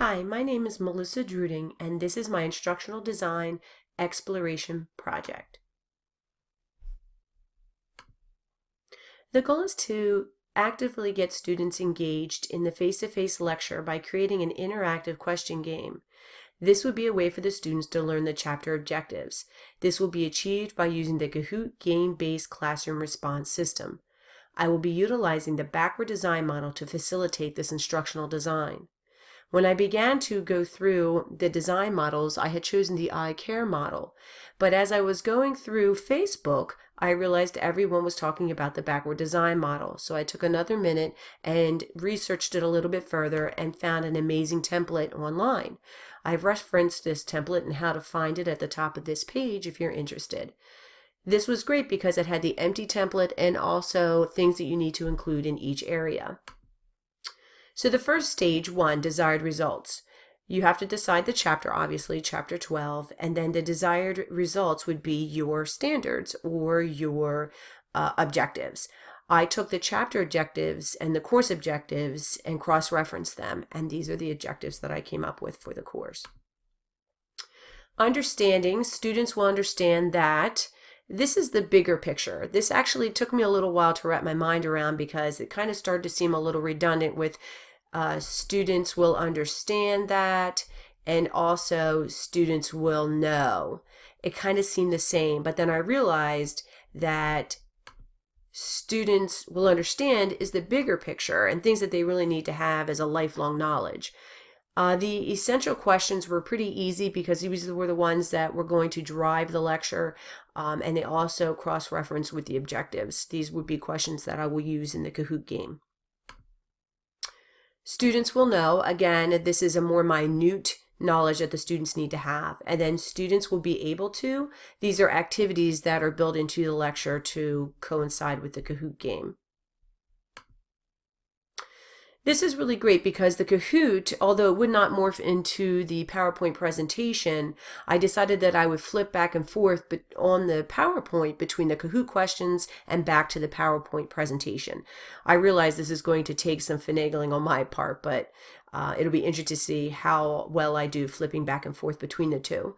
Hi, my name is Melissa Druding, and this is my instructional design exploration project. The goal is to actively get students engaged in the face-to-face lecture by creating an interactive question game. This would be a way for the students to learn the chapter objectives. This will be achieved by using the Kahoot game-based classroom response system. I will be utilizing the backward design model to facilitate this instructional design. When I began to go through the design models, I had chosen the I Care model. But as I was going through Facebook, I realized everyone was talking about the backward design model. So I took another minute and researched it a little bit further and found an amazing template online. I've referenced this template and how to find it at the top of this page if you're interested. This was great because it had the empty template and also things that you need to include in each area. So the first stage, 1, desired results. You have to decide the chapter, obviously, chapter 12, and then the desired results would be your standards or your objectives. I took the chapter objectives and the course objectives and cross-referenced them, and these are the objectives that I came up with for the course. Understanding, students will understand that this is the bigger picture. This actually took me a little while to wrap my mind around because it kind of started to seem a little redundant with students will understand that, and also students will know. It kind of seemed the same, but then I realized that students will understand is the bigger picture and things that they really need to have as a lifelong knowledge. The essential questions were pretty easy because these were the ones that were going to drive the lecture, and they also cross-reference with the objectives. These would be questions that I will use in the Kahoot game. Students will know, again, this is a more minute knowledge that the students need to have, and then students will be able to. These are activities that are built into the lecture to coincide with the Kahoot game. This is really great because the Kahoot, although it would not morph into the PowerPoint presentation, I decided that I would flip back and forth on the PowerPoint between the Kahoot questions and back to the PowerPoint presentation. I realize this is going to take some finagling on my part, but it'll be interesting to see how well I do flipping back and forth between the two.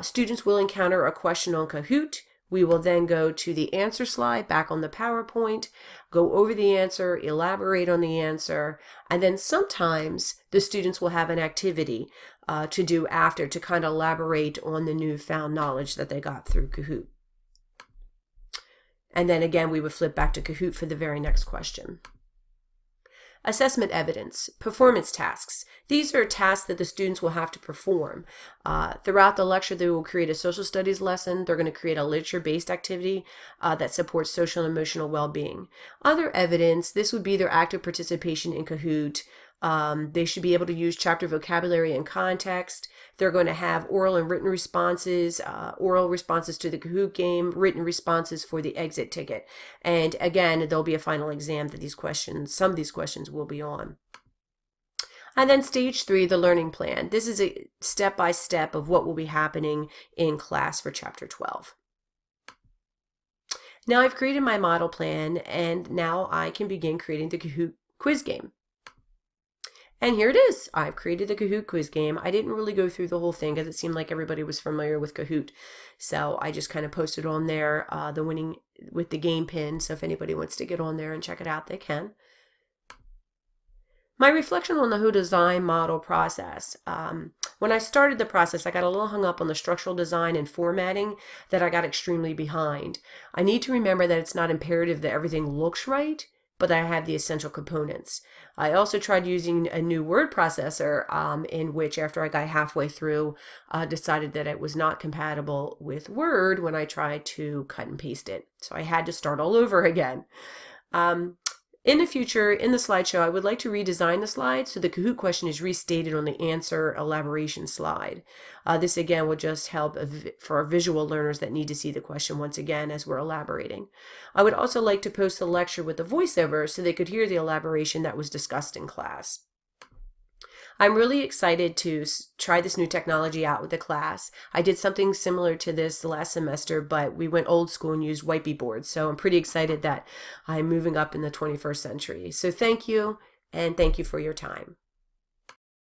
Students will encounter a question on Kahoot. We will then go to the answer slide back on the PowerPoint, go over the answer, elaborate on the answer, and then sometimes the students will have an activity to do after to kind of elaborate on the newfound knowledge that they got through Kahoot. And then again, we would flip back to Kahoot for the very next question. Assessment evidence, performance tasks. These are tasks that the students will have to perform. Throughout the lecture, they will create a social studies lesson. They're going to create a literature-based activity that supports social and emotional well-being. Other evidence, this would be their active participation in Kahoot. They should be able to use chapter vocabulary and context. They're going to have oral and written responses, oral responses to the Kahoot game, written responses for the exit ticket. And again, there'll be a final exam that some of these questions will be on. And then stage 3, the learning plan. This is a step-by-step of what will be happening in class for chapter 12. Now I've created my model plan, and now I can begin creating the Kahoot quiz game. And here it is. I've created the Kahoot quiz game. I didn't really go through the whole thing because it seemed like everybody was familiar with Kahoot. So I just kind of posted on there the winning with the game pin. So if anybody wants to get on there and check it out, they can. My reflection on the whole design model process. When I started the process, I got a little hung up on the structural design and formatting that I got extremely behind. I need to remember that it's not imperative that everything looks right, but I have the essential components. I also tried using a new word processor in which, after I got halfway through, decided that it was not compatible with Word when I tried to cut and paste it. So I had to start all over again. In the future, in the slideshow, I would like to redesign the slide so the Kahoot question is restated on the answer elaboration slide. This again will just help for our visual learners that need to see the question once again as we're elaborating. I would also like to post the lecture with the voiceover so they could hear the elaboration that was discussed in class. I'm really excited to try this new technology out with the class. I did something similar to this last semester, but we went old school and used whitey boards. So I'm pretty excited that I'm moving up in the 21st century. So thank you, and thank you for your time.